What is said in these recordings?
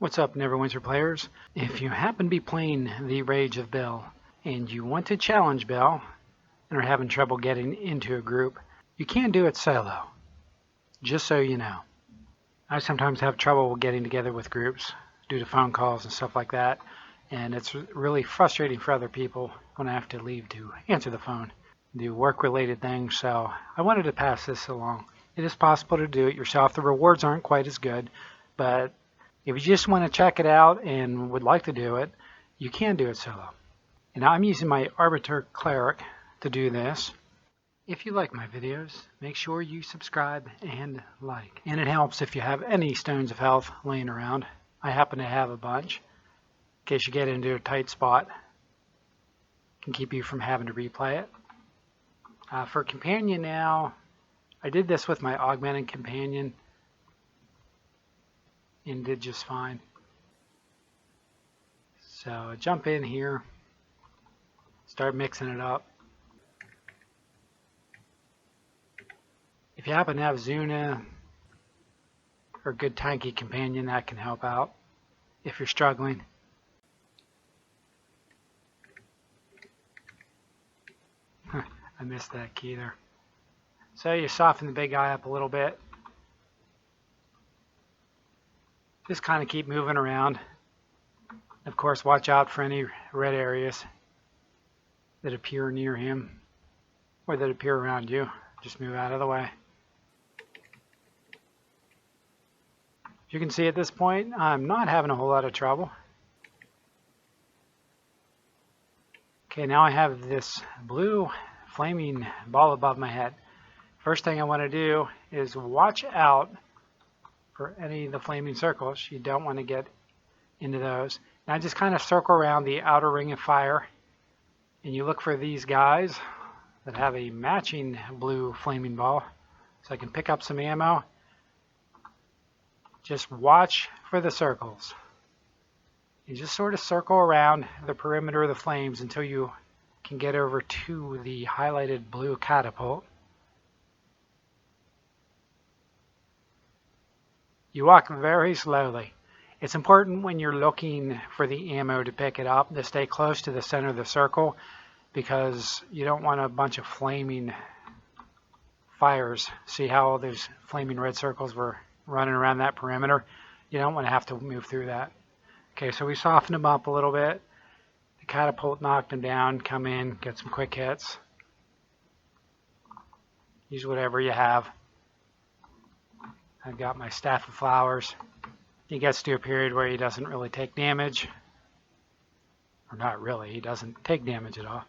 What's up, Neverwinter players? If you happen to be playing the Rage of Bell and you want to challenge Bell and are having trouble getting into a group, you can do it solo, just so you know. I sometimes have trouble getting together with groups due to phone calls and stuff like that, and it's really frustrating for other people when I have to leave to answer the phone, do work-related things, so I wanted to pass this along. It is possible to do it yourself. The rewards aren't quite as good, but if you just want to check it out and would like to do it, you can do it solo. And I'm using my Arbiter Cleric to do this. If you like my videos, make sure you subscribe and like. And it helps if you have any stones of health laying around. I happen to have a bunch, in case you get into a tight spot. Can keep you from having to replay it. For companion now, I did this with my augmented companion and did just fine. So jump in here, start mixing it up. If you happen to have Zuna or a good tanky companion, that can help out if you're struggling. I missed that key there. So you soften the big guy up a little bit. Just kind of keep moving around. Of course, watch out for any red areas that appear near him or that appear around you. Just move out of the way. You can see at this point, I'm not having a whole lot of trouble. Okay, now I have this blue flaming ball above my head. First thing I want to do is watch out for any of the flaming circles. You don't want to get into those. Now just kind of circle around the outer ring of fire, and you look for these guys that have a matching blue flaming ball, so I can pick up some ammo. Just watch for the circles. You just sort of circle around the perimeter of the flames until you can get over to the highlighted blue catapult. You walk very slowly. It's important when you're looking for the ammo to pick it up to stay close to the center of the circle, because you don't want a bunch of flaming fires. See how all those flaming red circles were running around that perimeter? You don't want to have to move through that. Okay, so we softened them up a little bit. The catapult knocked them down. Come in, get some quick hits. Use whatever you have. I've got my Staff of Flowers. He gets to a period where he doesn't really take damage. Or not really, he doesn't take damage at all.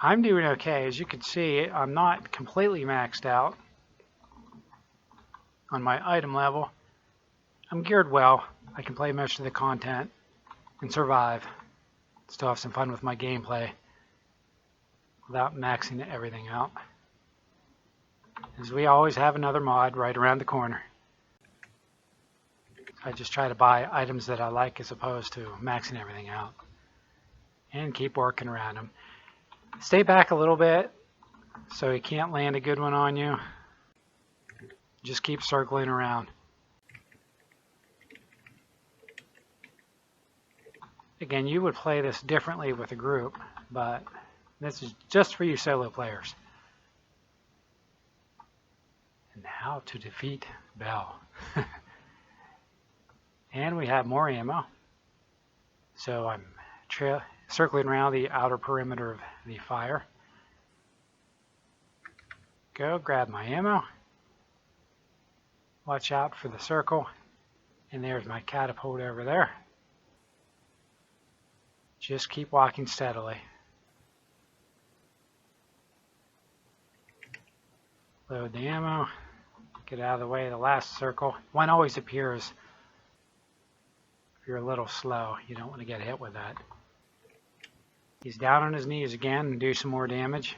I'm doing okay. As you can see, I'm not completely maxed out on my item level. I'm geared well. I can play most of the content and survive. Still have some fun with my gameplay without maxing everything out. As we always have another mod right around the corner. I just try to buy items that I like as opposed to maxing everything out. And keep working around them. Stay back a little bit so he can't land a good one on you. Just keep circling around. Again, you would play this differently with a group, but this is just for you solo players. And how to defeat Bell. And we have more ammo. So I'm circling around the outer perimeter of the fire. Go grab my ammo. Watch out for the circle. And there's my catapult over there. Just keep walking steadily. Load the ammo. Get out of the way of the last circle. One always appears if you're a little slow. You don't want to get hit with that. He's down on his knees again and do some more damage.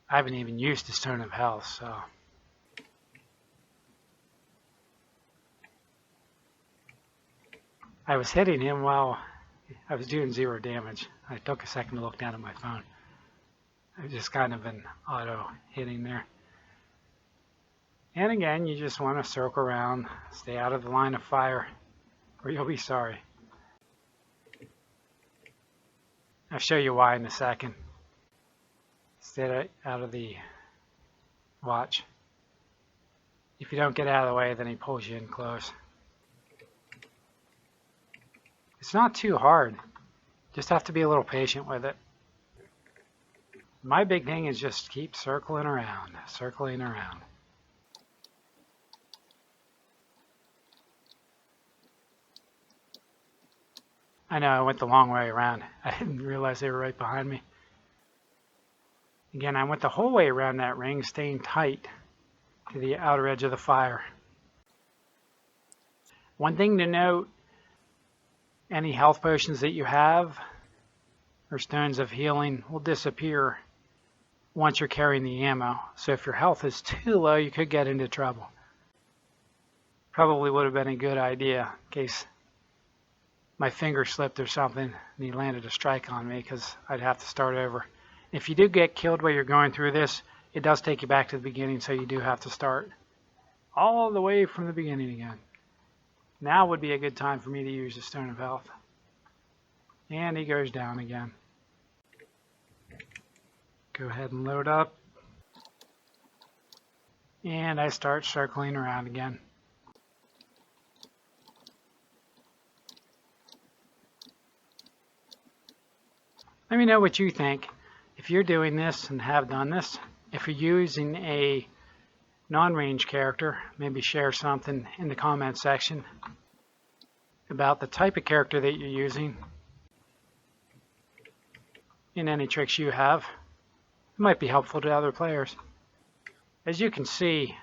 I haven't even used the Stone of Health, so. I was hitting him while I was doing 0 damage. I took a second to look down at my phone. I've just kind of been auto hitting there. And again, you just want to circle around, stay out of the line of fire, or you'll be sorry. I'll show you why in a second. Stay out of the watch. If you don't get out of the way, then he pulls you in close. It's not too hard. Just have to be a little patient with it. My big thing is just keep circling around, circling around. I know I went the long way around. I didn't realize they were right behind me. Again, I went the whole way around that ring, staying tight to the outer edge of the fire. One thing to note, any health potions that you have or stones of healing will disappear once you're carrying the ammo. So if your health is too low, you could get into trouble. Probably would have been a good idea in case my finger slipped or something and he landed a strike on me, because I'd have to start over. If you do get killed while you're going through this, it does take you back to the beginning, so you do have to start all the way from the beginning again. Now would be a good time for me to use the Stone of Health. And he goes down again. Go ahead and load up. And I start circling around again. Let me know what you think. If you're doing this and have done this, if you're using a non-range character, maybe share something in the comment section about the type of character that you're using and any tricks you have. It might be helpful to other players. As you can see,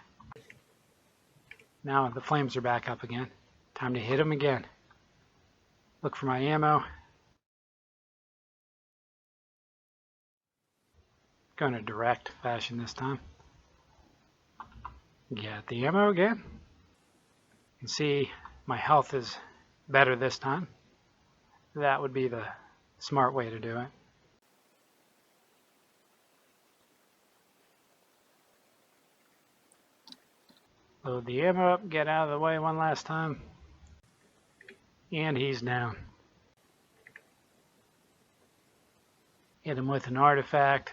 now the flames are back up again. Time to hit them again. Look for my ammo. Going to direct fashion this time. Get the ammo again. You can see my health is better this time. That would be the smart way to do it. Load the ammo up, get out of the way one last time. And he's down. Hit him with an artifact.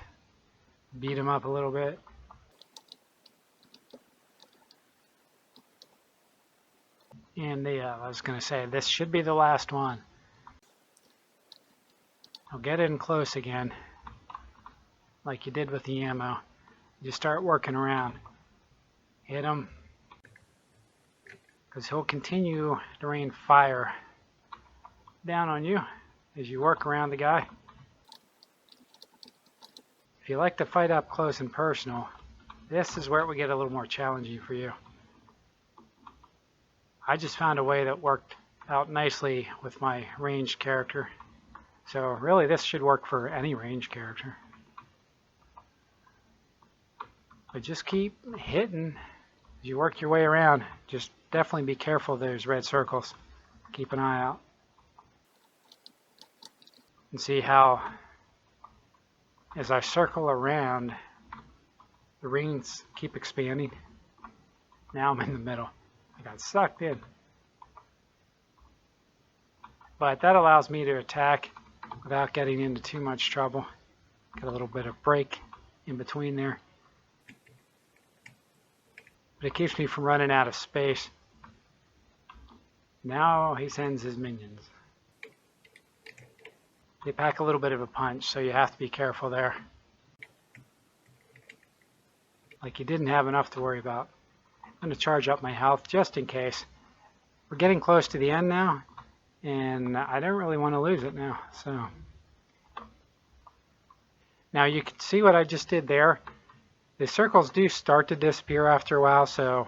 Beat him up a little bit. And I was going to say, this should be the last one. I'll get in close again, like you did with the ammo. You start working around. Hit him, because he'll continue to rain fire down on you as you work around the guy. If you like to fight up close and personal, this is where it would get a little more challenging for you. I just found a way that worked out nicely with my ranged character. So really this should work for any ranged character. But just keep hitting as you work your way around. Just definitely be careful of those red circles. Keep an eye out. And see how as I circle around, the rings keep expanding. Now I'm in the middle. I got sucked in. But that allows me to attack without getting into too much trouble. Got a little bit of break in between there. But it keeps me from running out of space. Now he sends his minions. They pack a little bit of a punch, so you have to be careful there. Like you didn't have enough to worry about. I'm going to charge up my health just in case. We're getting close to the end now, and I don't really want to lose it now. So now you can see what I just did there. The circles do start to disappear after a while, so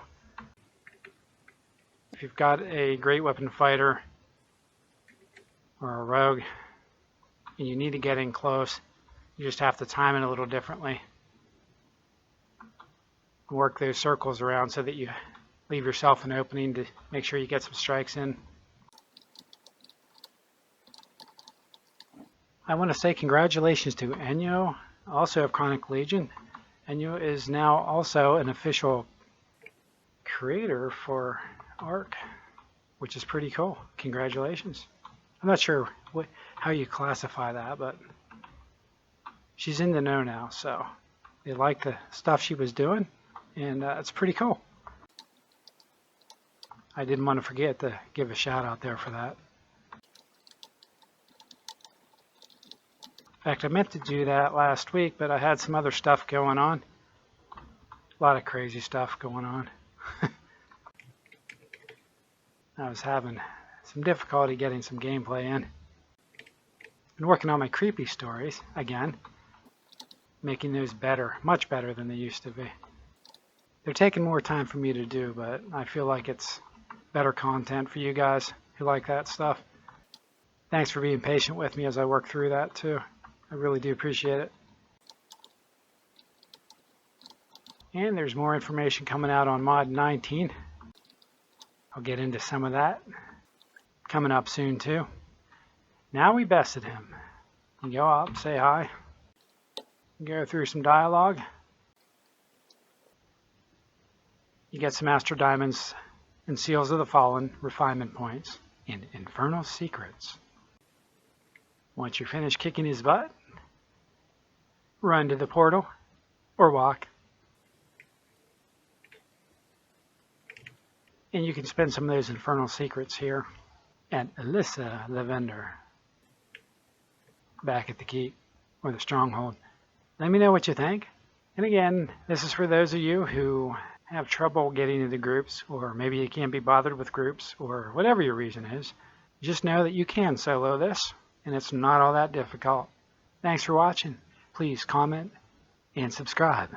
if you've got a great weapon fighter or a rogue and you need to get in close, you just have to time it a little differently. Work those circles around so that you leave yourself an opening to make sure you get some strikes in. I want to say congratulations to Enyo also of Chronic Legion, and is now also an official creator for Arc, which is pretty cool. Congratulations. I'm not sure how you classify that, but she's in the know now, so they like the stuff she was doing, and it's pretty cool. I didn't want to forget to give a shout out there for that. In fact, I meant to do that last week, but I had some other stuff going on. A lot of crazy stuff going on. I was having some difficulty getting some gameplay in. Been working on my creepy stories again, making those better, much better than they used to be. They're taking more time for me to do, but I feel like it's better content for you guys who like that stuff. Thanks for being patient with me as I work through that too. I really do appreciate it. And there's more information coming out on Mod 19. I'll get into some of that coming up soon too. Now we bested him. You go up, say hi, go through some dialogue. You get some Astro Diamonds and Seals of the Fallen refinement points and Infernal Secrets. Once you're finished kicking his butt, run to the portal or walk. And you can spend some of those Infernal Secrets here at Alyssa the Vendor, back at the keep or the stronghold. Let me know what you think. And again, this is for those of you who have trouble getting into groups, or maybe you can't be bothered with groups, or whatever your reason is. Just know that you can solo this, and it's not all that difficult. Thanks for watching. Please comment and subscribe.